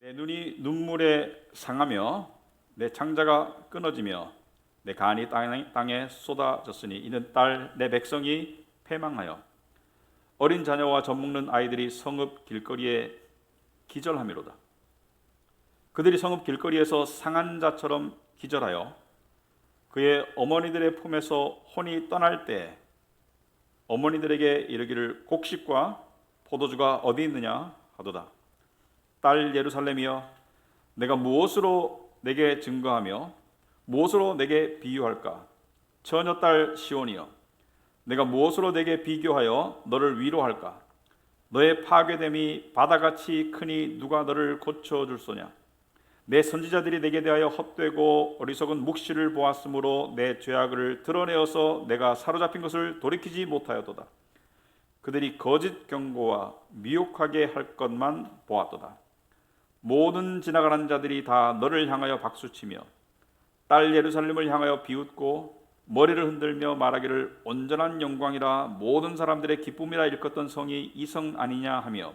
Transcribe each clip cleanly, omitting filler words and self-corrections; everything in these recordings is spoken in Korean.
내 눈이 눈물에 상하며 내 창자가 끊어지며 내 간이 땅에 쏟아졌으니 이는 딸 내 백성이 패망하여 어린 자녀와 젖먹는 아이들이 성읍 길거리에 기절하미로다. 그들이 성읍 길거리에서 상한 자처럼 기절하여 그의 어머니들의 품에서 혼이 떠날 때 어머니들에게 이르기를 곡식과 포도주가 어디 있느냐 하도다. 딸 예루살렘이여, 내가 무엇으로 내게 증거하며 무엇으로 내게 비유할까? 처녀 딸 시온이여, 내가 무엇으로 내게 비교하여 너를 위로할까? 너의 파괴됨이 바다같이 크니 누가 너를 고쳐줄소냐? 내 선지자들이 내게 대하여 헛되고 어리석은 묵시를 보았으므로 내 죄악을 드러내어서 내가 사로잡힌 것을 돌이키지 못하였도다. 그들이 거짓 경고와 미혹하게 할 것만 보았도다. 모든 지나가는 자들이 다 너를 향하여 박수치며 딸 예루살렘을 향하여 비웃고 머리를 흔들며 말하기를 온전한 영광이라 모든 사람들의 기쁨이라 일컫던 성이 이 성 아니냐 하며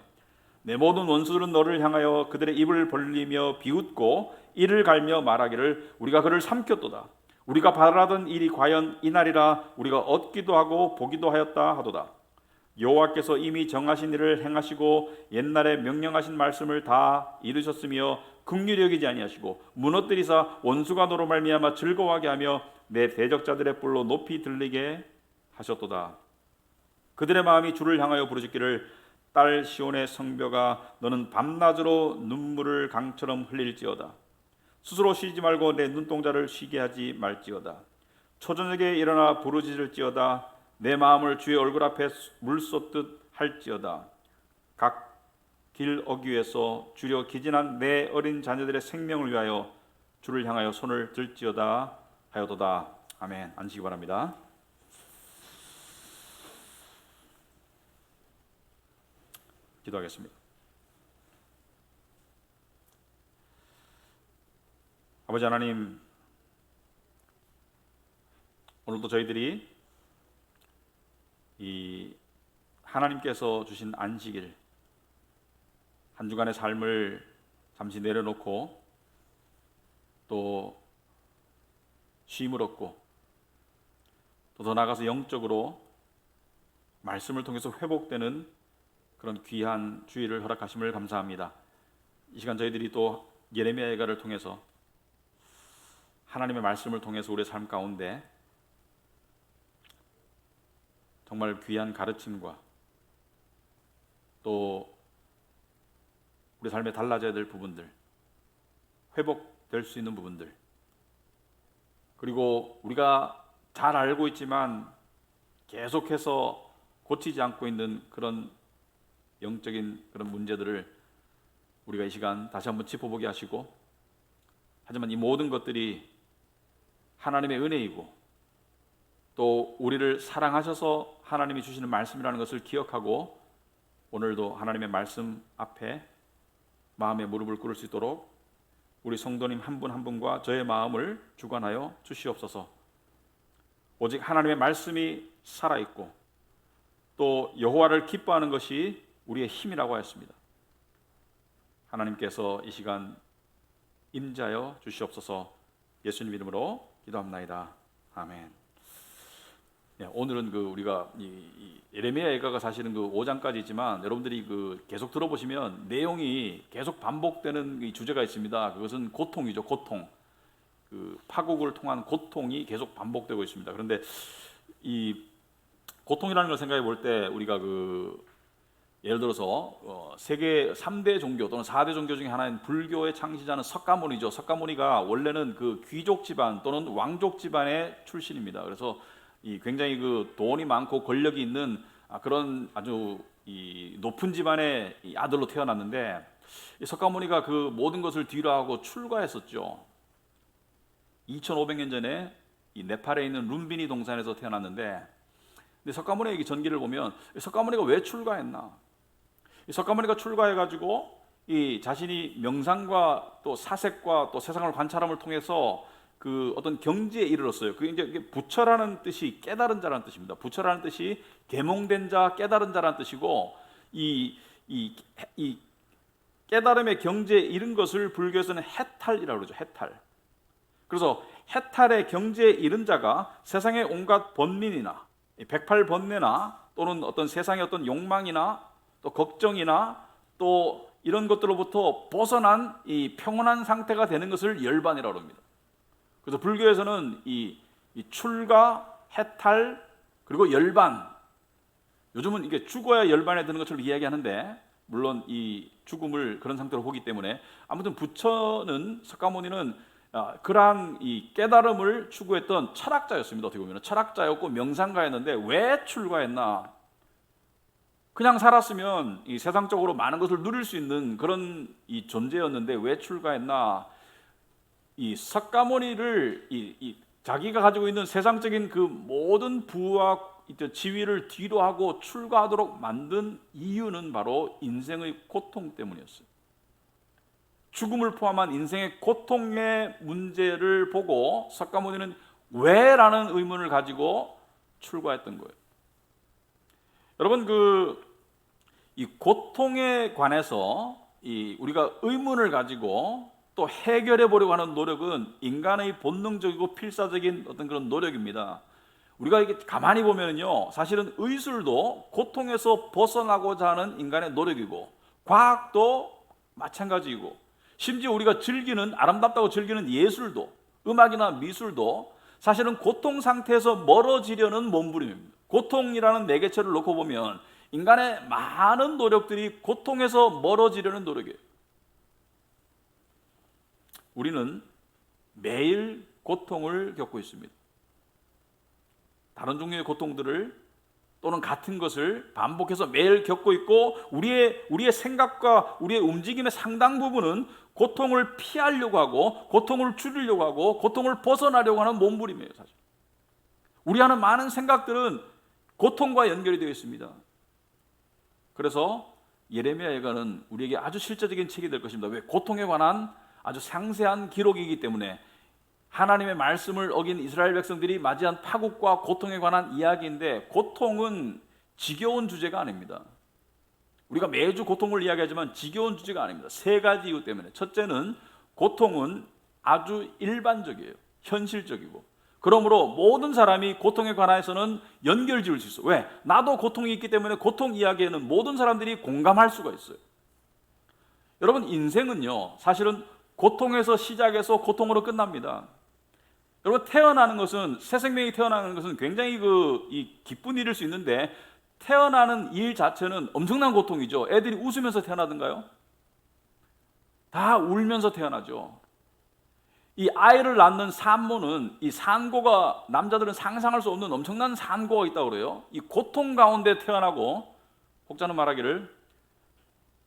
내 모든 원수들은 너를 향하여 그들의 입을 벌리며 비웃고 이를 갈며 말하기를 우리가 그를 삼켰도다. 우리가 바라던 일이 과연 이날이라 우리가 얻기도 하고 보기도 하였다 하도다. 여호와께서 이미 정하신 일을 행하시고 옛날에 명령하신 말씀을 다 이루셨으며 긍휼히 여기지 아니하시고 무너뜨리사 원수가 너로 말미암아 즐거워하게 하며 내 대적자들의 뿔로 높이 들리게 하셨도다. 그들의 마음이 주를 향하여 부르짖기를 딸 시온의 성벽아, 너는 밤낮으로 눈물을 강처럼 흘릴지어다. 스스로 쉬지 말고 내 눈동자를 쉬게 하지 말지어다. 초저녁에 일어나 부르짖을지어다. 내 마음을 주의 얼굴 앞에 물 쏟듯 할지어다. 각 길 어귀에서 주려 기진한 내 어린 자녀들의 생명을 위하여 주를 향하여 손을 들지어다 하여도다. 아멘. 앉으시기 바랍니다. 기도하겠습니다. 아버지 하나님, 오늘도 저희들이 이 하나님께서 주신 안식일, 한 주간의 삶을 잠시 내려놓고 또 쉼을 얻고 또 더 나아가서 영적으로 말씀을 통해서 회복되는 그런 귀한 주일을 허락하심을 감사합니다. 이 시간 저희들이 또 예레미야 예가를 통해서 하나님의 말씀을 통해서 우리의 삶 가운데 정말 귀한 가르침과 또 우리 삶에 달라져야 될 부분들, 회복될 수 있는 부분들, 그리고 우리가 잘 알고 있지만 계속해서 고치지 않고 있는 그런 영적인 그런 문제들을 우리가 이 시간 다시 한번 짚어보게 하시고, 하지만 이 모든 것들이 하나님의 은혜이고 또 우리를 사랑하셔서 하나님이 주시는 말씀이라는 것을 기억하고 오늘도 하나님의 말씀 앞에 마음의 무릎을 꿇을 수 있도록 우리 성도님 한 분 한 분과 저의 마음을 주관하여 주시옵소서. 오직 하나님의 말씀이 살아있고 또 여호와를 기뻐하는 것이 우리의 힘이라고 하였습니다. 하나님께서 이 시간 임재하여 주시옵소서. 예수님 이름으로 기도합나이다. 아멘. 네, 오늘은 우리가 이 예레미야 예가가 사실은 5장까지지만 여러분들이 계속 들어보시면 내용이 계속 반복되는 이 주제가 있습니다. 그것은 고통이죠. 고통. 파국을 통한 고통이 계속 반복되고 있습니다. 그런데 이 고통이라는 걸 생각해 볼 때 우리가 예를 들어서 세계 3대 종교 또는 4대 종교 중에 하나인 불교의 창시자는 석가모니죠. 석가모니가 원래는 귀족 집안 또는 왕족 집안의 출신입니다. 그래서 굉장히 돈이 많고 권력이 있는 그런 아주 높은 집안의 아들로 태어났는데, 이 석가모니가 모든 것을 뒤로하고 출가했었죠. 2500년 전에 이 네팔에 있는 룸비니 동산에서 태어났는데, 근데 석가모니의 전기를 보면 석가모니가 왜 출가했나? 이 석가모니가 출가해가지고 이 자신이 명상과 또 사색과 또 세상을 관찰함을 통해서 어떤 경지에 이르렀어요. 그게 이제 부처라는 뜻이 깨달은 자라는 뜻입니다. 부처라는 뜻이 계몽된 자, 깨달은 자라는 뜻이고, 이 깨달음의 경지에 이른 것을 불교에서는 해탈이라고 그러죠. 해탈. 그래서 해탈의 경지에 이른 자가 세상의 온갖 번민이나 108번뇌나 또는 어떤 세상의 어떤 욕망이나 또 걱정이나 또 이런 것들로부터 벗어난 이 평온한 상태가 되는 것을 열반이라고 합니다. 그래서 불교에서는 이 출가, 해탈, 그리고 열반, 요즘은 이게 죽어야 열반에 드는 것처럼 이야기하는데 물론 이 죽음을 그런 상태로 보기 때문에 아무튼 부처는 석가모니는 그러한 이 깨달음을 추구했던 철학자였습니다. 어떻게 보면 철학자였고 명상가였는데 왜 출가했나? 그냥 살았으면 이 세상적으로 많은 것을 누릴 수 있는 그런 이 존재였는데 왜 출가했나? 이 석가모니를 자기가 가지고 있는 세상적인 그 모든 부와 지위를 뒤로 하고 출가하도록 만든 이유는 바로 인생의 고통 때문이었어요. 죽음을 포함한 인생의 고통의 문제를 보고 석가모니는 왜? 라는 의문을 가지고 출가했던 거예요. 여러분, 이 고통에 관해서 우리가 의문을 가지고 또 해결해 보려고 하는 노력은 인간의 본능적이고 필사적인 어떤 그런 노력입니다. 우리가 이게 가만히 보면요, 사실은 의술도 고통에서 벗어나고자 하는 인간의 노력이고, 과학도 마찬가지이고, 심지어 우리가 즐기는 아름답다고 즐기는 예술도, 음악이나 미술도 사실은 고통 상태에서 멀어지려는 몸부림입니다. 고통이라는 매개체를 놓고 보면 인간의 많은 노력들이 고통에서 멀어지려는 노력이에요. 우리는 매일 고통을 겪고 있습니다. 다른 종류의 고통들을 또는 같은 것을 반복해서 매일 겪고 있고 우리의 생각과 우리의 움직임의 상당 부분은 고통을 피하려고 하고 고통을 줄이려고 하고 고통을 벗어나려고 하는 몸부림이에요. 사실 우리 하는 많은 생각들은 고통과 연결이 되어 있습니다. 그래서 예레미야 예가는 우리에게 아주 실제적인 책이 될 것입니다. 왜? 고통에 관한 아주 상세한 기록이기 때문에 하나님의 말씀을 어긴 이스라엘 백성들이 맞이한 파국과 고통에 관한 이야기인데, 고통은 지겨운 주제가 아닙니다. 우리가 매주 고통을 이야기하지만 지겨운 주제가 아닙니다. 세 가지 이유 때문에. 첫째는 고통은 아주 일반적이에요. 현실적이고, 그러므로 모든 사람이 고통에 관해서는 연결 지을 수 있어요. 왜? 나도 고통이 있기 때문에 고통 이야기에는 모든 사람들이 공감할 수가 있어요. 여러분, 인생은요 사실은 고통에서 시작해서 고통으로 끝납니다. 여러분, 태어나는 것은, 새 생명이 태어나는 것은 굉장히 기쁜 일일 수 있는데, 태어나는 일 자체는 엄청난 고통이죠. 애들이 웃으면서 태어나던가요? 다 울면서 태어나죠. 이 아이를 낳는 산모는, 이 산고가, 남자들은 상상할 수 없는 엄청난 산고가 있다고 그래요. 이 고통 가운데 태어나고, 혹자는 말하기를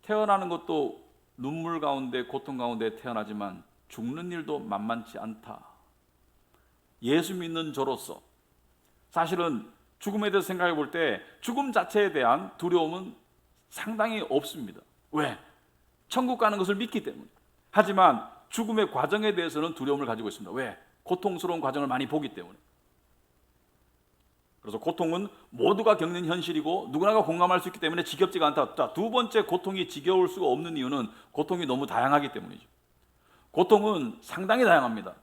태어나는 것도 눈물 가운데 고통 가운데 태어나지만 죽는 일도 만만치 않다. 예수 믿는 저로서 사실은 죽음에 대해서 생각해 볼 때 죽음 자체에 대한 두려움은 상당히 없습니다. 왜? 천국 가는 것을 믿기 때문에. 하지만 죽음의 과정에 대해서는 두려움을 가지고 있습니다. 왜? 고통스러운 과정을 많이 보기 때문에. 그래서 고통은 모두가 겪는 현실이고 누구나가 공감할 수 있기 때문에 지겹지가 않다. 자, 두 번째, 고통이 지겨울 수가 없는 이유는 고통이 너무 다양하기 때문이죠. 고통은 상당히 다양합니다.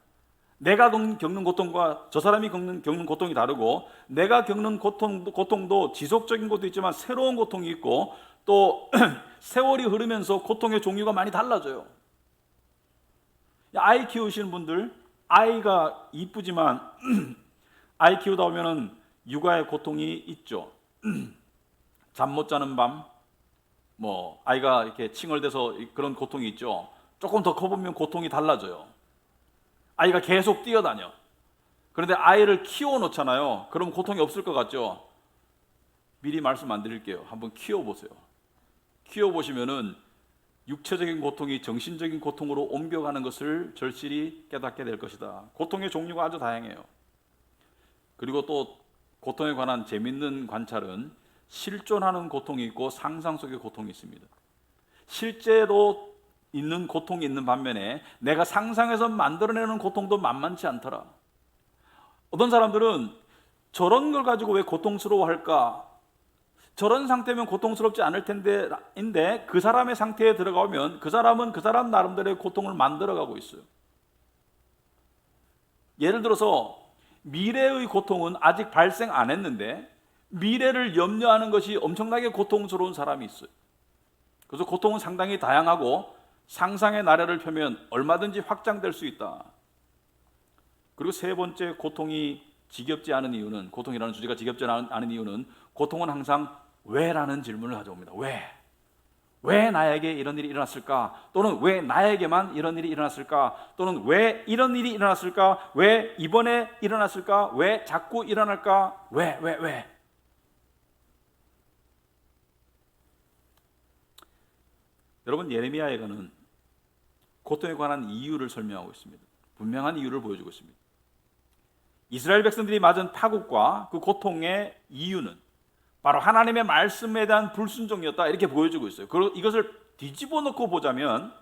내가 겪는 고통과 저 사람이 겪는 고통이 다르고, 내가 겪는 고통도 지속적인 것도 있지만 새로운 고통이 있고, 또 세월이 흐르면서 고통의 종류가 많이 달라져요. 아이 키우시는 분들, 아이가 이쁘지만 아이 키우다 보면은 육아의 고통이 있죠. 잠 못 자는 밤, 아이가 이렇게 칭얼대서 그런 고통이 있죠. 조금 더 커보면 고통이 달라져요. 아이가 계속 뛰어다녀. 그런데 아이를 키워놓잖아요. 그럼 고통이 없을 것 같죠? 미리 말씀 안 드릴게요. 한번 키워보세요. 키워보시면은 육체적인 고통이 정신적인 고통으로 옮겨가는 것을 절실히 깨닫게 될 것이다. 고통의 종류가 아주 다양해요. 그리고 또 고통에 관한 재밌는 관찰은 실존하는 고통이 있고 상상 속의 고통이 있습니다. 실제로 있는 고통이 있는 반면에 내가 상상해서 만들어내는 고통도 만만치 않더라. 어떤 사람들은 저런 걸 가지고 왜 고통스러워할까? 저런 상태면 고통스럽지 않을 텐데인데 그 사람의 상태에 들어가면 그 사람은 그 사람 나름대로의 고통을 만들어가고 있어요. 예를 들어서 미래의 고통은 아직 발생 안 했는데 미래를 염려하는 것이 엄청나게 고통스러운 사람이 있어요. 그래서 고통은 상당히 다양하고 상상의 나래를 펴면 얼마든지 확장될 수 있다. 그리고 세 번째, 고통이 지겹지 않은 이유는, 고통이라는 주제가 지겹지 않은 이유는 고통은 항상 왜라는 질문을 가져옵니다. 왜 나에게 이런 일이 일어났을까? 또는 왜 나에게만 이런 일이 일어났을까? 또는 왜 이런 일이 일어났을까? 왜 이번에 일어났을까? 왜 자꾸 일어날까? 왜? 여러분, 예레미야에게는 고통에 관한 이유를 설명하고 있습니다. 분명한 이유를 보여주고 있습니다. 이스라엘 백성들이 맞은 파국과 그 고통의 이유는 바로 하나님의 말씀에 대한 불순종이었다, 이렇게 보여주고 있어요. 그리고 이것을 뒤집어 놓고 보자면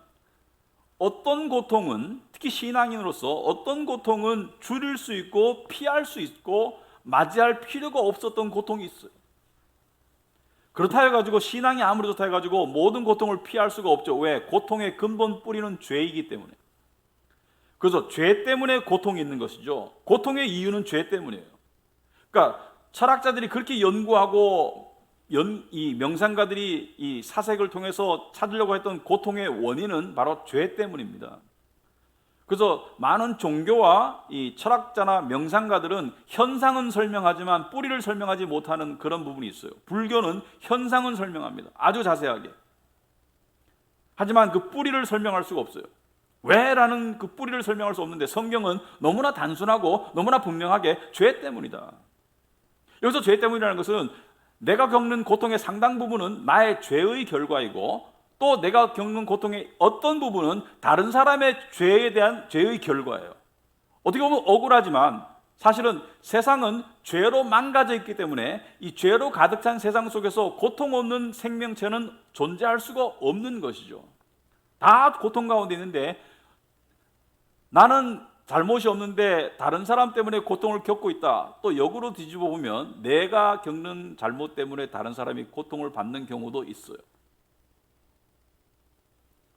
어떤 고통은, 특히 신앙인으로서 어떤 고통은 줄일 수 있고 피할 수 있고 맞이할 필요가 없었던 고통이 있어요. 그렇다 해가지고 신앙이 아무리 좋다 해가지고 모든 고통을 피할 수가 없죠. 왜? 고통의 근본 뿌리는 죄이기 때문에. 그래서 죄 때문에 고통이 있는 것이죠. 고통의 이유는 죄 때문이에요. 그러니까 철학자들이 그렇게 연구하고 이 명상가들이 이 사색을 통해서 찾으려고 했던 고통의 원인은 바로 죄 때문입니다. 그래서 많은 종교와 이 철학자나 명상가들은 현상은 설명하지만 뿌리를 설명하지 못하는 그런 부분이 있어요. 불교는 현상은 설명합니다. 아주 자세하게. 하지만 그 뿌리를 설명할 수가 없어요. 왜라는 그 뿌리를 설명할 수 없는데 성경은 너무나 단순하고 너무나 분명하게 죄 때문이다. 여기서 죄 때문이라는 것은 내가 겪는 고통의 상당 부분은 나의 죄의 결과이고 또 내가 겪는 고통의 어떤 부분은 다른 사람의 죄에 대한 죄의 결과예요. 어떻게 보면 억울하지만 사실은 세상은 죄로 망가져 있기 때문에 이 죄로 가득 찬 세상 속에서 고통 없는 생명체는 존재할 수가 없는 것이죠. 다 고통 가운데 있는데 나는 잘못이 없는데 다른 사람 때문에 고통을 겪고 있다. 또 역으로 뒤집어 보면 내가 겪는 잘못 때문에 다른 사람이 고통을 받는 경우도 있어요.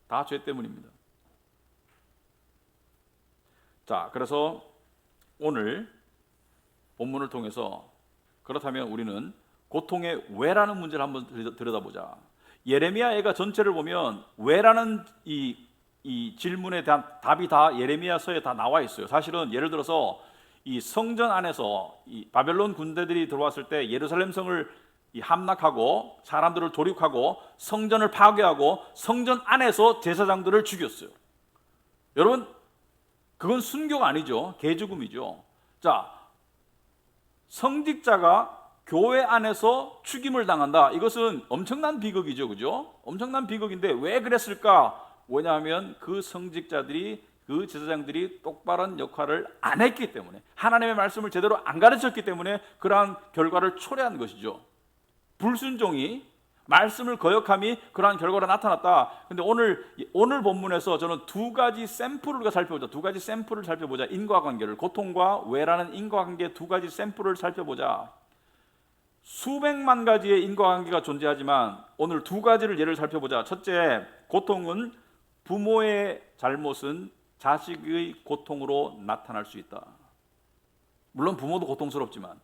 다 죄 때문입니다. 자, 그래서 오늘 본문을 통해서 그렇다면 우리는 고통의 왜라는 문제를 한번 들여다보자. 예레미야가 전체를 보면 왜라는 이 질문에 대한 답이 다 예레미야서에 다 나와 있어요. 사실은 예를 들어서 이 성전 안에서 이 바벨론 군대들이 들어왔을 때 예루살렘 성을 함락하고 사람들을 조륙하고 성전을 파괴하고 성전 안에서 제사장들을 죽였어요. 여러분, 그건 순교가 아니죠. 개죽음이죠. 자, 성직자가 교회 안에서 죽임을 당한다. 이것은 엄청난 비극이죠. 그죠? 엄청난 비극인데 왜 그랬을까? 왜냐하면 그 성직자들이, 그 제사장들이 똑바른 역할을 안 했기 때문에, 하나님의 말씀을 제대로 안 가르쳤기 때문에 그러한 결과를 초래한 것이죠. 불순종이, 말씀을 거역함이 그러한 결과로 나타났다. 근데 오늘 본문에서 저는 두 가지 샘플을 살펴보자. 인과관계를, 고통과 왜라는 인과관계 두 가지 샘플을 살펴보자. 수백만 가지의 인과관계가 존재하지만 오늘 두 가지를 예를 살펴보자. 첫째, 고통은 부모의 잘못은 자식의 고통으로 나타날 수 있다. 물론 부모도 고통스럽지만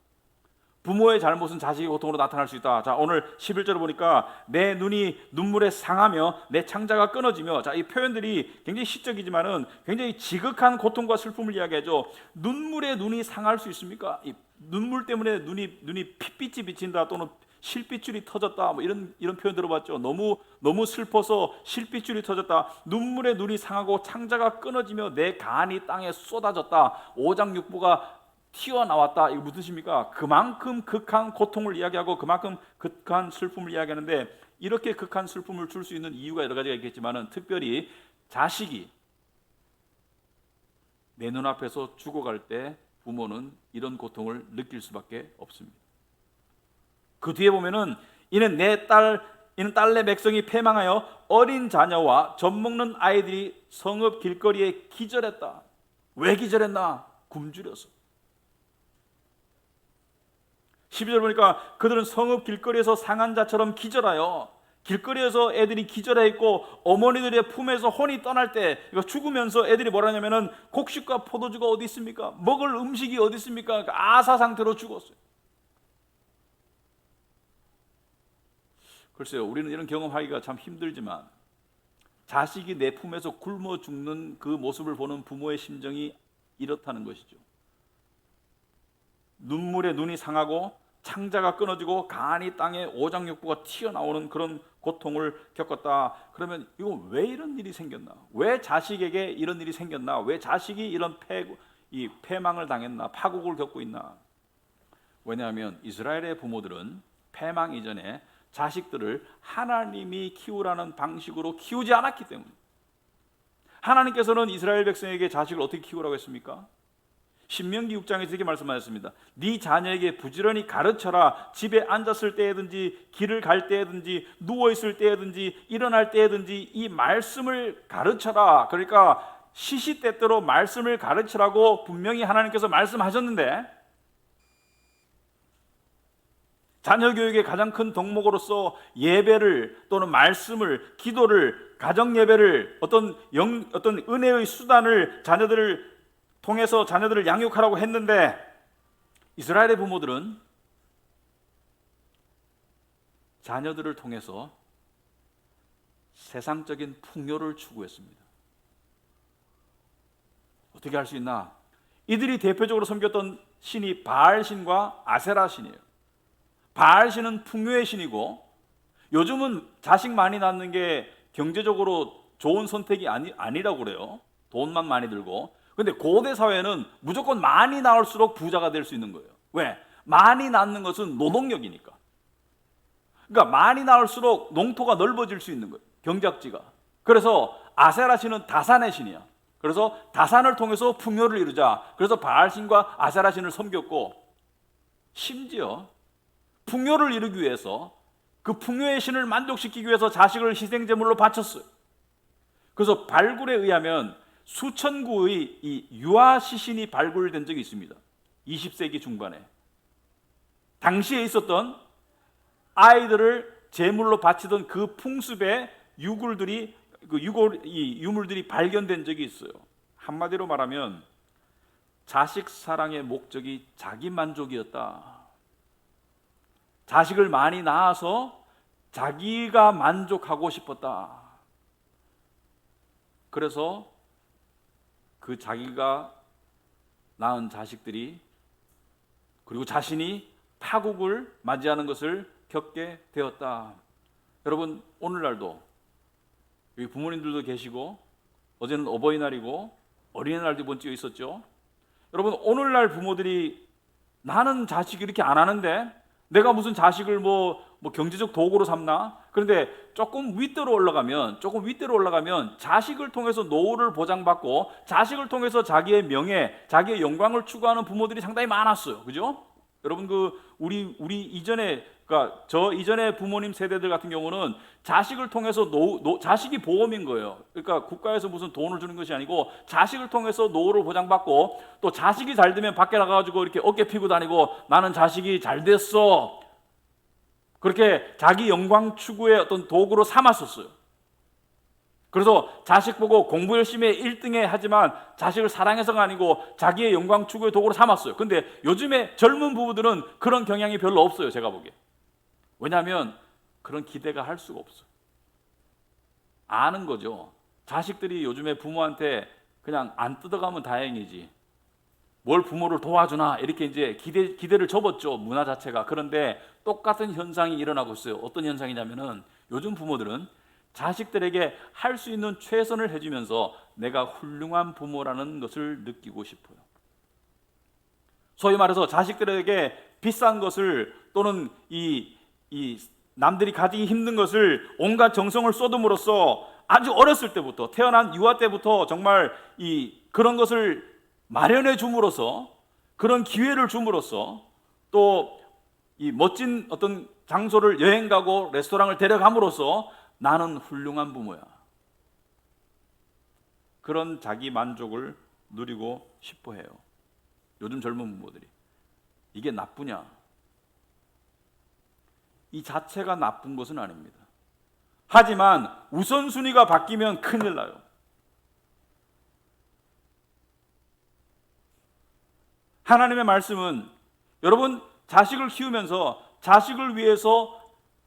부모의 잘못은 자식의 고통으로 나타날 수 있다. 자, 오늘 11절을 보니까 내 눈이 눈물에 상하며 내 창자가 끊어지며, 자, 이 표현들이 굉장히 시적이지만은 굉장히 지극한 고통과 슬픔을 이야기하죠. 눈물에 눈이 상할 수 있습니까? 이 눈물 때문에 눈이 핏빛이 비친다, 또는 실핏줄이 터졌다, 뭐 이런 표현 들어봤죠. 너무 슬퍼서 실핏줄이 터졌다. 눈물에 눈이 상하고 창자가 끊어지며 내 간이 땅에 쏟아졌다. 오장육부가 튀어나왔다. 이거 무슨 뜻입니까? 그만큼 극한 고통을 이야기하고 그만큼 극한 슬픔을 이야기하는데, 이렇게 극한 슬픔을 줄 수 있는 이유가 여러 가지가 있겠지만은 특별히 자식이 내 눈앞에서 죽어갈 때 부모는 이런 고통을 느낄 수밖에 없습니다. 그 뒤에 보면은 이는 딸내 백성이 패망하여 어린 자녀와 젖먹는 아이들이 성읍 길거리에 기절했다. 왜 기절했나? 굶주려서. 12절 보니까 그들은 성읍 길거리에서 상한 자처럼 기절하여, 길거리에서 애들이 기절해있고 어머니들의 품에서 혼이 떠날 때, 죽으면서 애들이 뭐라냐면은 곡식과 포도주가 어디 있습니까? 먹을 음식이 어디 있습니까? 아사 상태로 죽었어요. 글쎄요, 우리는 이런 경험하기가 참 힘들지만 자식이 내 품에서 굶어 죽는 그 모습을 보는 부모의 심정이 이렇다는 것이죠. 눈물에 눈이 상하고 창자가 끊어지고 간이 땅에 오장육부가 튀어나오는 그런 고통을 겪었다. 그러면 이거 왜 이런 일이 생겼나? 왜 자식에게 이런 일이 생겼나? 왜 자식이 이런 패망을 당했나? 파국을 겪고 있나? 왜냐하면 이스라엘의 부모들은 패망 이전에 자식들을 하나님이 키우라는 방식으로 키우지 않았기 때문에. 하나님께서는 이스라엘 백성에게 자식을 어떻게 키우라고 했습니까? 신명기 6장에서 이렇게 말씀하셨습니다. 네 자녀에게 부지런히 가르쳐라. 집에 앉았을 때든지 길을 갈 때든지 누워있을 때든지 일어날 때든지 이 말씀을 가르쳐라. 그러니까 시시때때로 말씀을 가르치라고 분명히 하나님께서 말씀하셨는데, 자녀 교육의 가장 큰 덕목으로서 예배를 또는 말씀을, 기도를, 가정 예배를, 어떤 은혜의 수단을 자녀들을 통해서 자녀들을 양육하라고 했는데, 이스라엘의 부모들은 자녀들을 통해서 세상적인 풍요를 추구했습니다. 어떻게 할 수 있나? 이들이 대표적으로 섬겼던 신이 바알신과 아세라신이에요. 바알신은 풍요의 신이고, 요즘은 자식 많이 낳는 게 경제적으로 좋은 선택이 아니라고 그래요. 돈만 많이 들고. 근데 고대 사회는 무조건 많이 낳을수록 부자가 될 수 있는 거예요. 왜? 많이 낳는 것은 노동력이니까. 그러니까 많이 낳을수록 농토가 넓어질 수 있는 거예요. 경작지가. 그래서 아세라 신은 다산의 신이야. 그래서 다산을 통해서 풍요를 이루자. 그래서 바알신과 아세라 신을 섬겼고, 심지어 풍요를 이루기 위해서 그 풍요의 신을 만족시키기 위해서 자식을 희생제물로 바쳤어요. 그래서 발굴에 의하면 수천 구의 이 유아 시신이 발굴된 적이 있습니다. 20세기 중반에. 당시에 있었던 아이들을 제물로 바치던 그 풍습의 유물들이 발견된 적이 있어요. 한마디로 말하면 자식 사랑의 목적이 자기 만족이었다. 자식을 많이 낳아서 자기가 만족하고 싶었다. 그래서 그 자기가 낳은 자식들이, 그리고 자신이 파국을 맞이하는 것을 겪게 되었다. 여러분, 오늘날도 여기 부모님들도 계시고, 어제는 어버이날이고 어린이날도 이번 주에 있었죠. 여러분, 오늘날 부모들이 나는 자식 이렇게 안 하는데 내가 무슨 자식을 뭐 경제적 도구로 삼나? 그런데 조금 윗대로 올라가면 자식을 통해서 노후를 보장받고 자식을 통해서 자기의 명예, 자기의 영광을 추구하는 부모들이 상당히 많았어요. 그죠? 여러분, 우리 이전에, 그러니까 저 이전의 부모님 세대들 같은 경우는 자식을 통해서 자식이 보험인 거예요. 그러니까 국가에서 무슨 돈을 주는 것이 아니고 자식을 통해서 노후를 보장받고, 또 자식이 잘 되면 밖에 나가가지고 이렇게 어깨 피고 다니고 나는 자식이 잘 됐어. 그렇게 자기 영광 추구의 어떤 도구로 삼았었어요. 그래서 자식 보고 공부 열심히 1등에 하지만 자식을 사랑해서가 아니고 자기의 영광 추구의 도구로 삼았어요. 근데 요즘에 젊은 부부들은 그런 경향이 별로 없어요, 제가 보기에. 왜냐하면 그런 기대가 할 수가 없어요. 아는 거죠. 자식들이 요즘에 부모한테 그냥 안 뜯어가면 다행이지, 뭘 부모를 도와주나, 이렇게 이제 기대를 접었죠, 문화 자체가. 그런데 똑같은 현상이 일어나고 있어요. 어떤 현상이냐면은 요즘 부모들은 자식들에게 할 수 있는 최선을 해주면서 내가 훌륭한 부모라는 것을 느끼고 싶어요. 소위 말해서 자식들에게 비싼 것을, 또는 이 남들이 가지기 힘든 것을 온갖 정성을 쏟음으로써 아주 어렸을 때부터, 태어난 유아 때부터 정말 그런 것을 마련해 줌으로써, 그런 기회를 줌으로써, 또 이 멋진 어떤 장소를 여행 가고 레스토랑을 데려감으로써 나는 훌륭한 부모야, 그런 자기 만족을 누리고 싶어 해요. 요즘 젊은 부모들이. 이게 나쁘냐? 이 자체가 나쁜 것은 아닙니다. 하지만 우선순위가 바뀌면 큰일 나요. 하나님의 말씀은 여러분 자식을 키우면서 자식을 위해서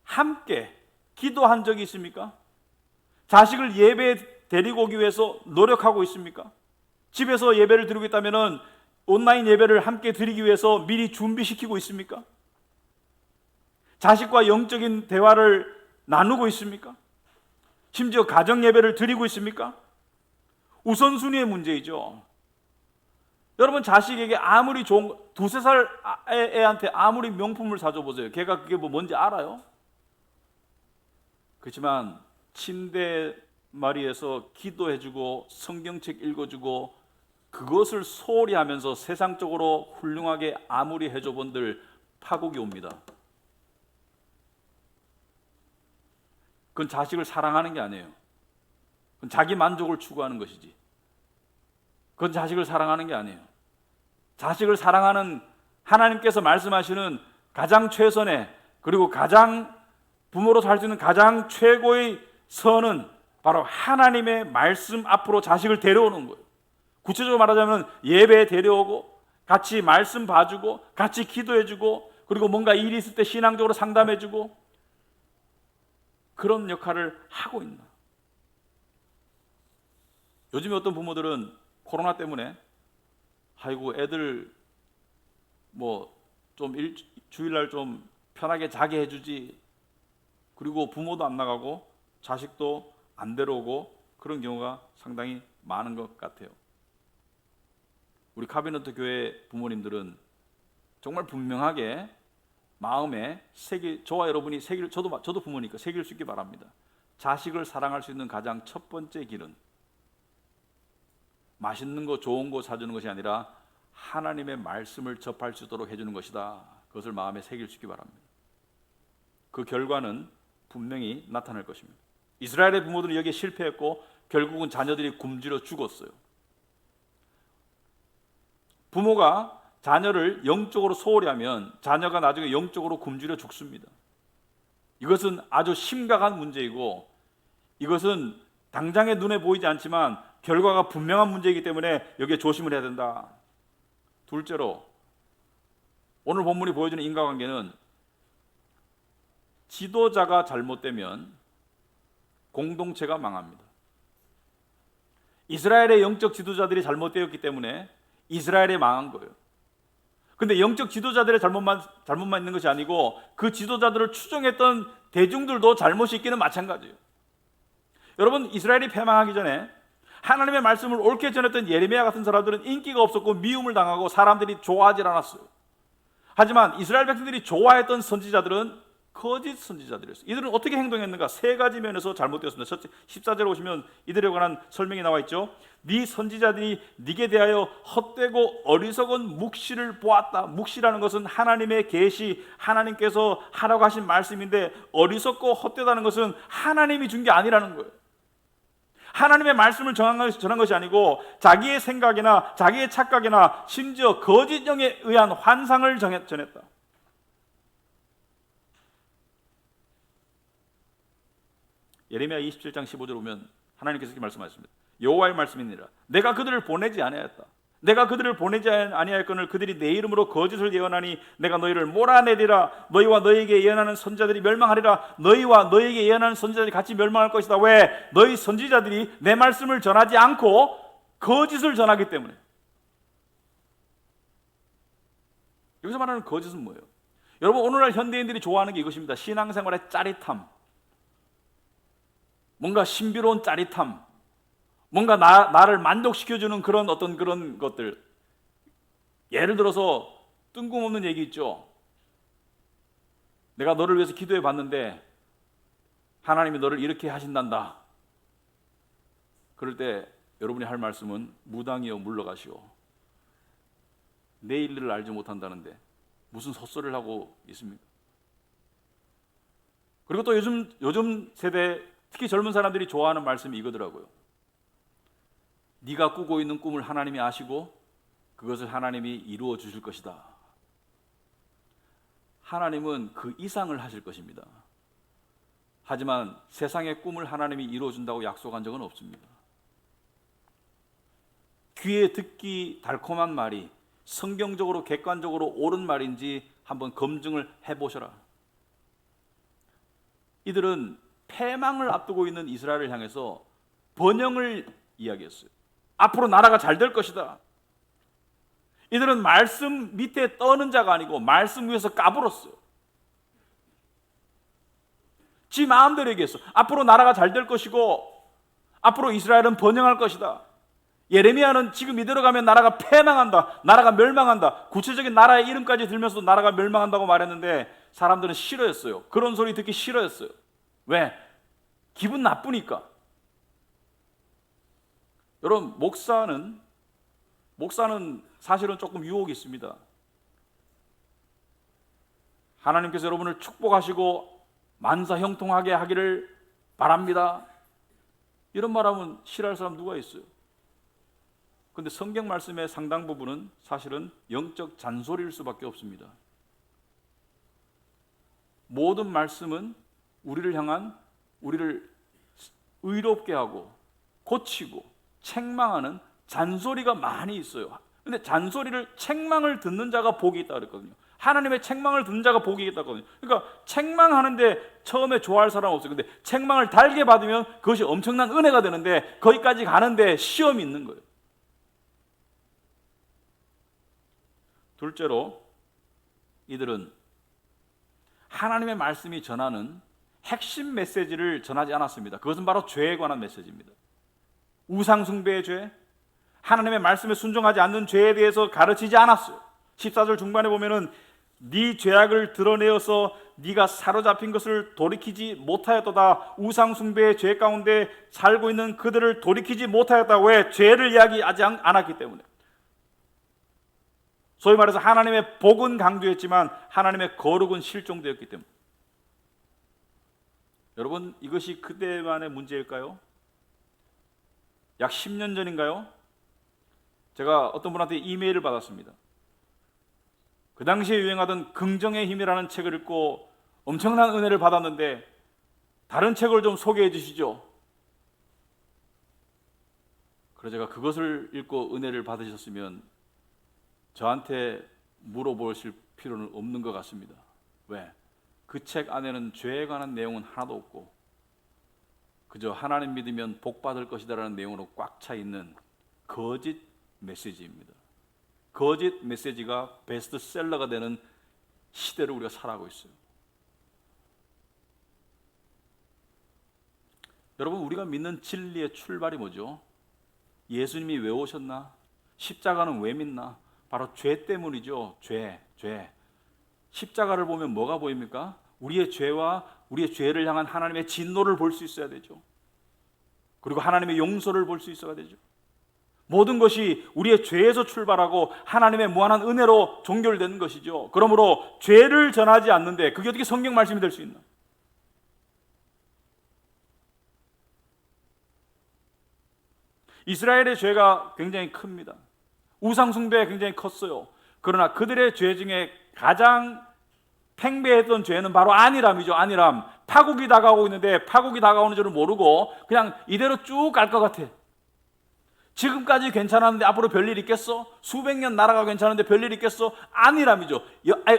함께 기도한 적이 있습니까? 자식을 예배에 데리고 오기 위해서 노력하고 있습니까? 집에서 예배를 드리고 있다면 온라인 예배를 함께 드리기 위해서 미리 준비시키고 있습니까? 자식과 영적인 대화를 나누고 있습니까? 심지어 가정 예배를 드리고 있습니까? 우선순위의 문제이죠. 여러분 자식에게 아무리 좋은 두세 살 애한테 아무리 명품을 사줘 보세요. 걔가 그게 뭔지 알아요? 그렇지만 침대 마리에서 기도해주고 성경책 읽어주고 그것을 소홀히 하면서 세상적으로 훌륭하게 아무리 해줘 본들 파국이 옵니다. 그건 자식을 사랑하는 게 아니에요. 그건 자기 만족을 추구하는 것이지. 그건 자식을 사랑하는 게 아니에요. 자식을 사랑하는 하나님께서 말씀하시는 가장 최선의 그리고 가장 부모로 살 수 있는 가장 최고의 선은 바로 하나님의 말씀 앞으로 자식을 데려오는 거예요. 구체적으로 말하자면 예배에 데려오고 같이 말씀 봐주고 같이 기도해주고 그리고 뭔가 일이 있을 때 신앙적으로 상담해주고 그런 역할을 하고 있나. 요즘에 어떤 부모들은 코로나 때문에 아이고 애들 좀 주일날 좀 편하게 자게 해주지 그리고 부모도 안 나가고 자식도 안 데려오고 그런 경우가 상당히 많은 것 같아요. 우리 카비너트 교회 부모님들은 정말 분명하게 마음에 저와 여러분이 저도 부모니까 새길 수 있게 바랍니다. 자식을 사랑할 수 있는 가장 첫 번째 길은 맛있는 거 좋은 거 사주는 것이 아니라 하나님의 말씀을 접할 수 있도록 해주는 것이다. 그것을 마음에 새길 수 있게 바랍니다. 그 결과는 분명히 나타날 것입니다. 이스라엘의 부모들은 여기에 실패했고 결국은 자녀들이 굶주려 죽었어요. 부모가 자녀를 영적으로 소홀히 하면 자녀가 나중에 영적으로 굶주려 죽습니다. 이것은 아주 심각한 문제이고 이것은 당장의 눈에 보이지 않지만 결과가 분명한 문제이기 때문에 여기에 조심을 해야 된다. 둘째로 오늘 본문이 보여주는 인과관계는 지도자가 잘못되면 공동체가 망합니다. 이스라엘의 영적 지도자들이 잘못되었기 때문에 이스라엘이 망한 거예요. 근데 영적 지도자들의 잘못만 있는 것이 아니고 그 지도자들을 추종했던 대중들도 잘못이 있기는 마찬가지예요. 여러분 이스라엘이 패망하기 전에 하나님의 말씀을 옳게 전했던 예레미야 같은 사람들은 인기가 없었고 미움을 당하고 사람들이 좋아하지 않았어요. 하지만 이스라엘 백성들이 좋아했던 선지자들은 거짓 선지자들이었어요. 이들은 어떻게 행동했는가? 세 가지 면에서 잘못되었습니다. 첫째, 14절에 보시면 이들에 관한 설명이 나와 있죠. 네 선지자들이 네게 대하여 헛되고 어리석은 묵시를 보았다. 묵시라는 것은 하나님의 계시, 하나님께서 하라고 하신 말씀인데 어리석고 헛되다는 것은 하나님이 준 게 아니라는 거예요. 하나님의 말씀을 전한 것이 아니고 자기의 생각이나 자기의 착각이나 심지어 거짓 영에 의한 환상을 전했다. 예레미야 27장 15절 보면 하나님께서 이렇게 말씀하셨습니다. 여호와의 말씀이니라. 내가 그들을 보내지 아니하였다. 내가 그들을 보내지 아니하였거늘 그들이 내 이름으로 거짓을 예언하니 내가 너희를 몰아내리라. 너희와 너희에게 예언하는 선지자들이 멸망하리라. 너희와 너희에게 예언하는 선지자들이 같이 멸망할 것이다. 왜? 너희 선지자들이 내 말씀을 전하지 않고 거짓을 전하기 때문에. 여기서 말하는 거짓은 뭐예요? 여러분 오늘날 현대인들이 좋아하는 게 이것입니다. 신앙생활의 짜릿함, 뭔가 신비로운 짜릿함, 뭔가 나를 만족시켜주는 그런 것들. 예를 들어서 뜬금없는 얘기 있죠. 내가 너를 위해서 기도해 봤는데 하나님이 너를 이렇게 하신단다. 그럴 때 여러분이 할 말씀은 무당이여 물러가시오. 내 일을 알지 못한다는데 무슨 헛소리를 하고 있습니까? 그리고 또 요즘 세대 특히 젊은 사람들이 좋아하는 말씀이 이거더라고요. 네가 꾸고 있는 꿈을 하나님이 아시고 그것을 하나님이 이루어 주실 것이다. 하나님은 그 이상을 하실 것입니다. 하지만 세상의 꿈을 하나님이 이루어준다고 약속한 적은 없습니다. 귀에 듣기 달콤한 말이 성경적으로 객관적으로 옳은 말인지 한번 검증을 해보셔라. 이들은 패망을 앞두고 있는 이스라엘을 향해서 번영을 이야기했어요. 앞으로 나라가 잘 될 것이다. 이들은 말씀 밑에 떠는 자가 아니고 말씀 위에서 까불었어요. 지 마음대로 얘기했어. 앞으로 나라가 잘 될 것이고 앞으로 이스라엘은 번영할 것이다. 예레미야는 지금 이대로 가면 나라가 패망한다, 나라가 멸망한다, 구체적인 나라의 이름까지 들면서도 나라가 멸망한다고 말했는데 사람들은 싫어했어요. 그런 소리 듣기 싫어했어요. 왜? 기분 나쁘니까. 여러분, 목사는 사실은 조금 유혹이 있습니다. 하나님께서 여러분을 축복하시고 만사형통하게 하기를 바랍니다. 이런 말하면 싫어할 사람 누가 있어요? 그런데 성경 말씀의 상당 부분은 사실은 영적 잔소리일 수밖에 없습니다. 모든 말씀은 우리를 의롭게 하고 고치고 책망하는 잔소리가 많이 있어요. 근데 책망을 듣는 자가 복이 있다 그랬거든요. 하나님의 책망을 듣는 자가 복이 있다 그랬거든요. 그러니까 책망하는데 처음에 좋아할 사람 없어요. 근데 책망을 달게 받으면 그것이 엄청난 은혜가 되는데 거기까지 가는데 시험이 있는 거예요. 둘째로 이들은 하나님의 말씀이 전하는 핵심 메시지를 전하지 않았습니다. 그것은 바로 죄에 관한 메시지입니다. 우상 숭배의 죄, 하나님의 말씀에 순종하지 않는 죄에 대해서 가르치지 않았어요. 14절 중반에 보면은 네 죄악을 드러내어서 네가 사로잡힌 것을 돌이키지 못하였도다. 우상 숭배의 죄 가운데 살고 있는 그들을 돌이키지 못하였다. 왜? 죄를 이야기하지 않았기 때문에. 소위 말해서 하나님의 복은 강조했지만 하나님의 거룩은 실종되었기 때문에. 여러분, 이것이 그때만의 문제일까요? 약 10년 전인가요? 제가 어떤 분한테 이메일을 받았습니다. 그 당시에 유행하던 긍정의 힘이라는 책을 읽고 엄청난 은혜를 받았는데 다른 책을 좀 소개해 주시죠. 그래서 제가 그것을 읽고 은혜를 받으셨으면 저한테 물어보실 필요는 없는 것 같습니다. 왜? 그 책 안에는 죄에 관한 내용은 하나도 없고 그저 하나님 믿으면 복 받을 것이다라는 내용으로 꽉 차 있는 거짓 메시지입니다. 거짓 메시지가 베스트셀러가 되는 시대를 우리가 살아가고 있어요. 여러분, 우리가 믿는 진리의 출발이 뭐죠? 예수님이 왜 오셨나? 십자가는 왜 믿나? 바로 죄 때문이죠. 죄. 십자가를 보면 뭐가 보입니까? 우리의 죄와 우리의 죄를 향한 하나님의 진노를 볼 수 있어야 되죠. 그리고 하나님의 용서를 볼 수 있어야 되죠. 모든 것이 우리의 죄에서 출발하고 하나님의 무한한 은혜로 종결되는 것이죠. 그러므로 죄를 전하지 않는데 그게 어떻게 성경 말씀이 될 수 있나? 이스라엘의 죄가 굉장히 큽니다. 우상 숭배가 굉장히 컸어요. 그러나 그들의 죄 중에 가장 팽배했던 죄는 바로 안일함이죠. 안일함. 파국이 다가오고 있는데 파국이 다가오는 줄을 모르고 그냥 이대로 쭉 갈 것 같아. 지금까지 괜찮았는데 앞으로 별일 있겠어? 수백 년 나라가 괜찮은데 별일 있겠어? 안일함이죠.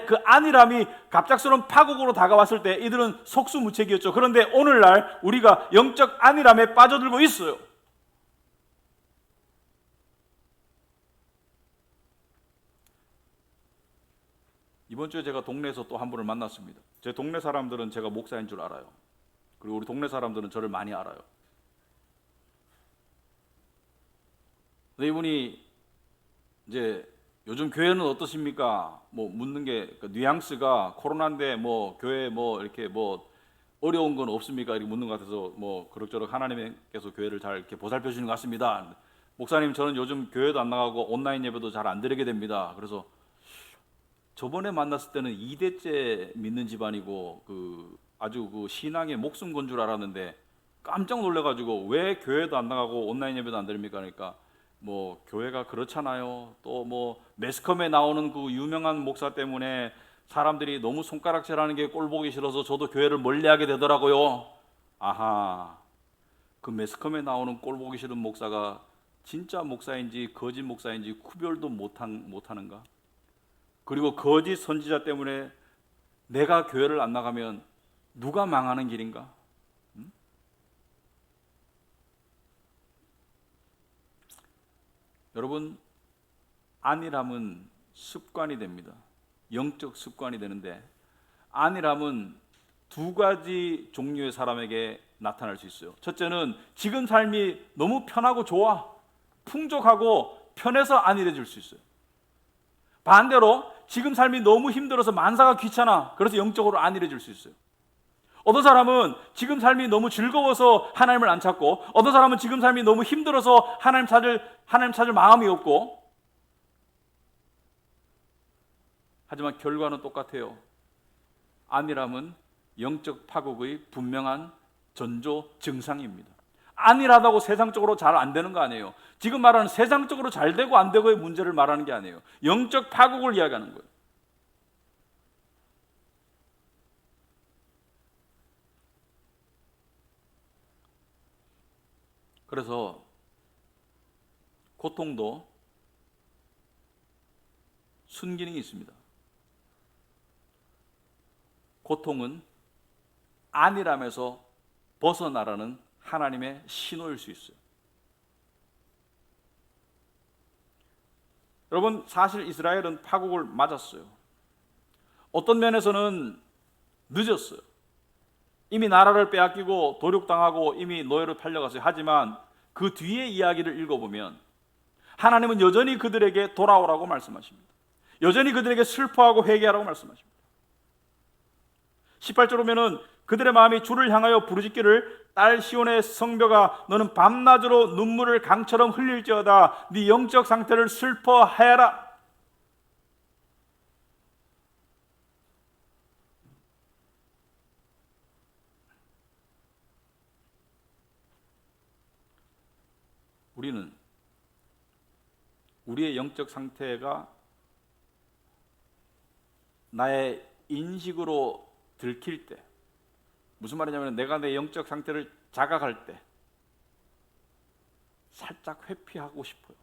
그 안일함이 갑작스러운 파국으로 다가왔을 때 이들은 속수무책이었죠. 그런데 오늘날 우리가 영적 안일함에 빠져들고 있어요. 이번 주에 제가 동네에서 또 한 분을 만났습니다. 제 동네 사람들은 제가 목사인 줄 알아요. 그리고 우리 동네 사람들은 저를 많이 알아요. 근데 이분이 이제 요즘 교회는 어떠십니까? 뭐 묻는 게 뉘앙스가 코로나인데 뭐 교회 뭐 이렇게 뭐 어려운 건 없습니까? 이렇게 묻는 것 같아서 뭐 그럭저럭 하나님께서 교회를 잘 이렇게 보살펴 주시는 것 같습니다. 목사님, 저는 요즘 교회도 안 나가고 온라인 예배도 잘 안 드리게 됩니다. 그래서 저번에 만났을 때는 2대째 믿는 집안이고 아주 신앙의 목숨 건 줄 알았는데 깜짝 놀래가지고 왜 교회도 안 나가고 온라인 예배도 안 드립니까? 그러니까 뭐 교회가 그렇잖아요. 또 뭐 매스컴에 나오는 그 유명한 목사 때문에 사람들이 너무 손가락질하는 게 꼴 보기 싫어서 저도 교회를 멀리하게 되더라고요. 아하, 그 매스컴에 나오는 꼴 보기 싫은 목사가 진짜 목사인지 거짓 목사인지 구별도 못하는가? 그리고 거짓 선지자 때문에 내가 교회를 안 나가면 누가 망하는 길인가? 여러분, 안일함은 습관이 됩니다. 영적 습관이 되는데, 안일함은 두 가지 종류의 사람에게 나타날 수 있어요. 첫째는 지금 삶이 너무 편하고 좋아, 풍족하고 편해서 안일해질 수 있어요. 반대로 지금 삶이 너무 힘들어서 만사가 귀찮아, 그래서 영적으로 안일해질 수 있어요. 어떤 사람은 지금 삶이 너무 즐거워서 하나님을 안 찾고, 어떤 사람은 지금 삶이 너무 힘들어서 하나님 찾을 마음이 없고, 하지만 결과는 똑같아요. 안일함은 영적 파국의 분명한 전조 증상입니다. 안일하다고 세상적으로 잘 안 되는 거 아니에요. 지금 말하는 세상적으로 잘 되고 안 되고의 문제를 말하는 게 아니에요. 영적 파국을 이야기하는 거예요. 그래서 고통도 순기능이 있습니다. 고통은 안일함에서 벗어나라는 하나님의 신호일 수 있어요. 여러분, 사실 이스라엘은 파국을 맞았어요. 어떤 면에서는 늦었어요. 이미 나라를 빼앗기고 도륙당하고 이미 노예로 팔려갔어요. 하지만 그 뒤의 이야기를 읽어보면 하나님은 여전히 그들에게 돌아오라고 말씀하십니다. 여전히 그들에게 슬퍼하고 회개하라고 말씀하십니다. 18절 보면은 그들의 마음이 주를 향하여 부르짖기를 딸 시온의 성벽아 너는 밤낮으로 눈물을 강처럼 흘릴지어다 네 영적 상태를 슬퍼하여라. 우리는 우리의 영적 상태가 나의 인식으로 들킬 때, 무슨 말이냐면 내가 내 영적 상태를 자각할 때 살짝 회피하고 싶어요.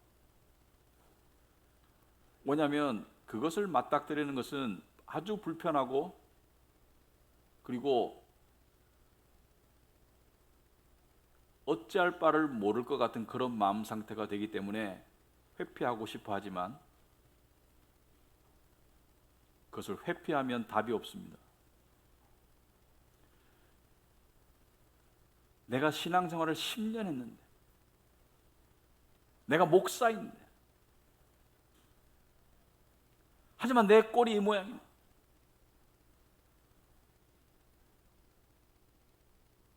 뭐냐면 그것을 맞닥뜨리는 것은 아주 불편하고 그리고 어찌할 바를 모를 것 같은 그런 마음 상태가 되기 때문에 회피하고 싶어 하지만 그것을 회피하면 답이 없습니다. 내가 신앙생활을 10년 했는데, 내가 목사인데, 하지만 내 꼴이 이 모양이야.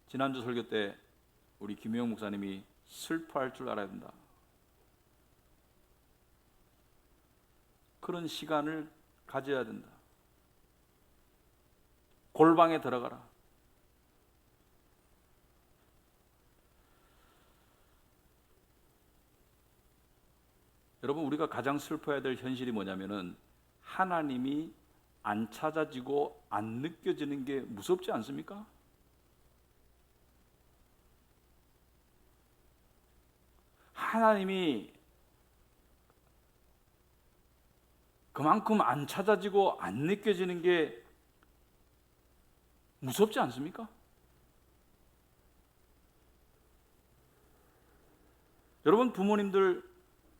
지난주 설교 때 우리 김효영 목사님이 슬퍼할 줄 알아야 된다, 그런 시간을 가져야 된다. 골방에 들어가라. 여러분, 우리가 가장 슬퍼해야 될 현실이 뭐냐면은 하나님이 안 찾아지고 안 느껴지는 게 무섭지 않습니까? 하나님이 그만큼 안 찾아지고 안 느껴지는 게 무섭지 않습니까? 여러분, 부모님들,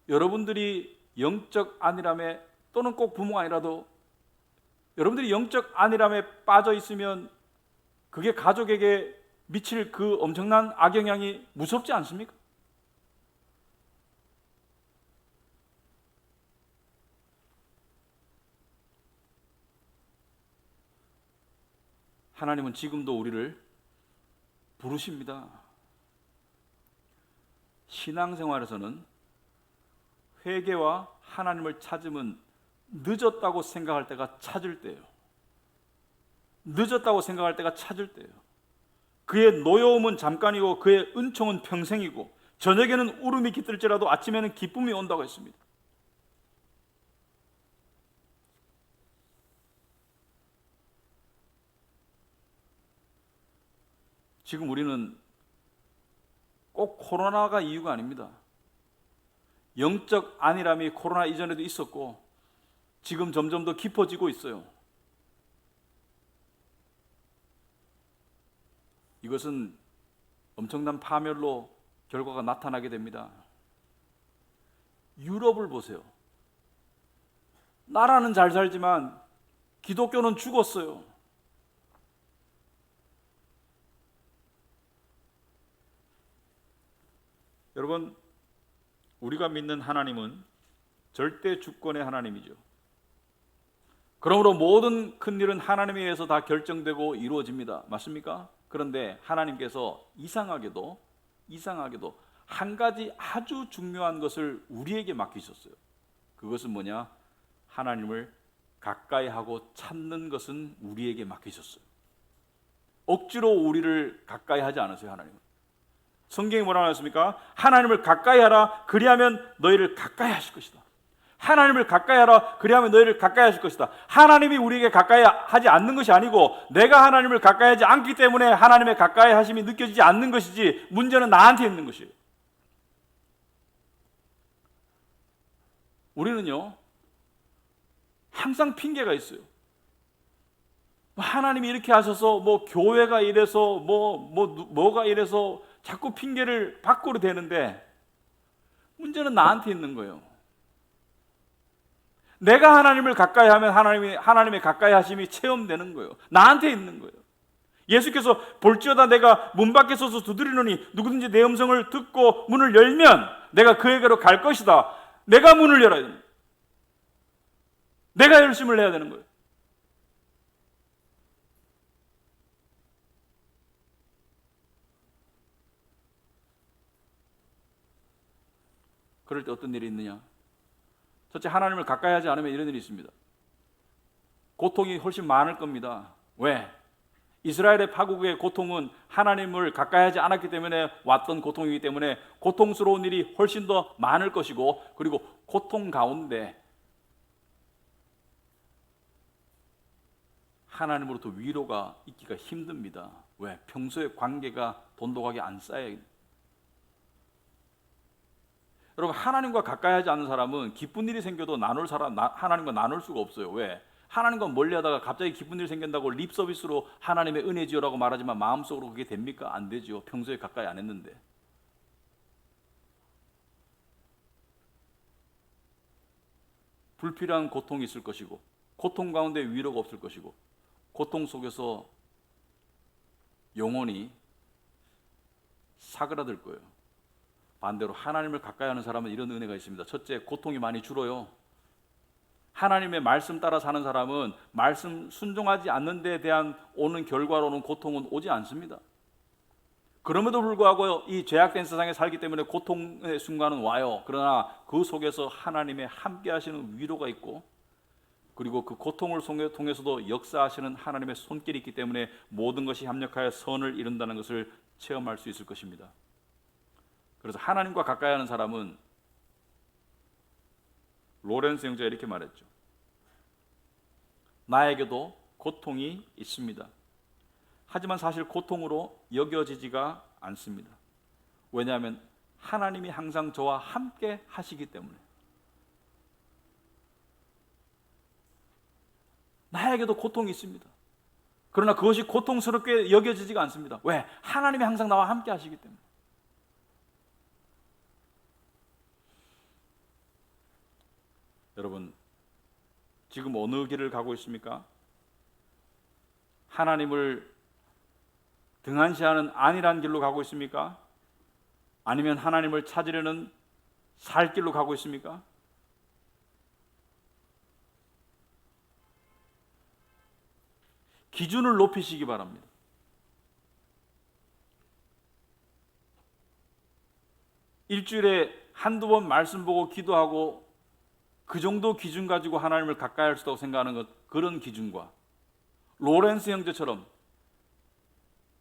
여러분들이 영적 안일함에, 또는 꼭 부모가 아니라도 여러분들이 영적 안일함에 빠져 있으면 그게 가족에게 미칠 그 엄청난 악영향이 무섭지 않습니까? 하나님은 지금도 우리를 부르십니다. 신앙생활에서는 회개와 하나님을 찾으면 늦었다고 생각할 때가 찾을 때예요. 늦었다고 생각할 때가 찾을 때예요. 그의 노여움은 잠깐이고 그의 은총은 평생이고 저녁에는 울음이 깃들지라도 아침에는 기쁨이 온다고 했습니다. 지금 우리는 꼭 코로나가 이유가 아닙니다. 영적 안일함이 코로나 이전에도 있었고 지금 점점 더 깊어지고 있어요. 이것은 엄청난 파멸로 결과가 나타나게 됩니다. 유럽을 보세요. 나라는 잘 살지만 기독교는 죽었어요. 여러분, 우리가 믿는 하나님은 절대 주권의 하나님이죠. 그러므로 모든 큰 일은 하나님에 의해서 다 결정되고 이루어집니다. 맞습니까? 그런데 하나님께서 이상하게도 한 가지 아주 중요한 것을 우리에게 맡기셨어요. 그것은 뭐냐? 하나님을 가까이 하고 찾는 것은 우리에게 맡기셨어요. 억지로 우리를 가까이 하지 않으세요. 하나님은. 성경이 뭐라고 하셨습니까? 하나님을 가까이 하라, 그리하면 너희를 가까이 하실 것이다. 하나님을 가까이 하라, 그리하면 너희를 가까이 하실 것이다. 하나님이 우리에게 가까이 하지 않는 것이 아니고 내가 하나님을 가까이 하지 않기 때문에 하나님의 가까이 하심이 느껴지지 않는 것이지, 문제는 나한테 있는 것이에요. 우리는요 항상 핑계가 있어요. 하나님이 이렇게 하셔서, 교회가 이래서, 뭐가 이래서 자꾸 핑계를 밖으로 대는데 문제는 나한테 있는 거예요. 내가 하나님을 가까이 하면 하나님의 가까이 하심이 체험되는 거예요. 나한테 있는 거예요. 예수께서 볼지어다 내가 문 밖에 서서 두드리노니 누구든지 내 음성을 듣고 문을 열면 내가 그에게로 갈 것이다. 내가 문을 열어야 됩니다. 내가 열심을 해야 되는 거예요. 그럴 때 어떤 일이 있느냐? 첫째, 하나님을 가까이 하지 않으면 이런 일이 있습니다. 고통이 훨씬 많을 겁니다. 왜? 이스라엘의 파국의 고통은 하나님을 가까이 하지 않았기 때문에 왔던 고통이기 때문에 고통스러운 일이 훨씬 더 많을 것이고, 그리고 고통 가운데 하나님으로부터 위로가 있기가 힘듭니다. 왜? 평소에 관계가 돈독하게 안 쌓여요. 여러분, 하나님과 가까이 하지 않는 사람은 기쁜 일이 생겨도 하나님과 나눌 수가 없어요. 왜? 하나님과 멀리하다가 갑자기 기쁜 일이 생긴다고 립 서비스로 하나님의 은혜지요라고 말하지만 마음속으로 그게 됩니까? 안 되죠. 평소에 가까이 안 했는데. 불필요한 고통이 있을 것이고, 고통 가운데 위로가 없을 것이고, 고통 속에서 영혼이 사그라들 거예요. 반대로 하나님을 가까이 하는 사람은 이런 은혜가 있습니다. 첫째, 고통이 많이 줄어요. 하나님의 말씀 따라 사는 사람은 말씀 순종하지 않는 데 대한 오는 결과로는 고통은 오지 않습니다. 그럼에도 불구하고 이 죄악된 세상에 살기 때문에 고통의 순간은 와요. 그러나 그 속에서 하나님의 함께 하시는 위로가 있고, 그리고 그 고통을 통해서도 역사하시는 하나님의 손길이 있기 때문에 모든 것이 합력하여 선을 이룬다는 것을 체험할 수 있을 것입니다. 그래서 하나님과 가까이 하는 사람은, 로렌스 형제가 이렇게 말했죠. 나에게도 고통이 있습니다. 하지만 사실 고통으로 여겨지지가 않습니다. 왜냐하면 하나님이 항상 저와 함께 하시기 때문에. 나에게도 고통이 있습니다. 그러나 그것이 고통스럽게 여겨지지가 않습니다. 왜? 하나님이 항상 나와 함께 하시기 때문에. 여러분, 지금 어느 길을 가고 있습니까? 하나님을 등한시하는 안일한 길로 가고 있습니까? 아니면 하나님을 찾으려는 살 길로 가고 있습니까? 기준을 높이시기 바랍니다. 일주일에 한두 번 말씀 보고 기도하고 그 정도 기준 가지고 하나님을 가까이 할 수 있다고 생각하는 것, 그런 기준과 로렌스 형제처럼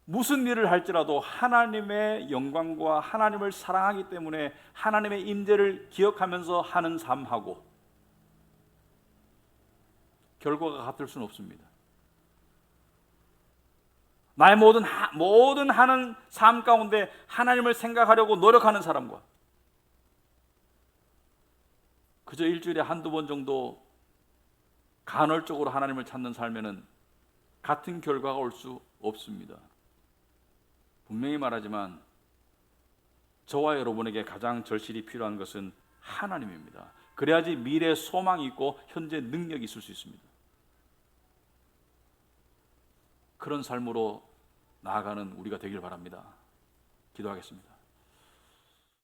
무슨 일을 할지라도 하나님의 영광과 하나님을 사랑하기 때문에 하나님의 임재를 기억하면서 하는 삶하고 결과가 같을 수는 없습니다. 나의 모든 하는 삶 가운데 하나님을 생각하려고 노력하는 사람과 그저 일주일에 한두 번 정도 간헐적으로 하나님을 찾는 삶에는 같은 결과가 올 수 없습니다. 분명히 말하지만 저와 여러분에게 가장 절실히 필요한 것은 하나님입니다. 그래야지 미래에 소망이 있고 현재 능력이 있을 수 있습니다. 그런 삶으로 나아가는 우리가 되길 바랍니다. 기도하겠습니다.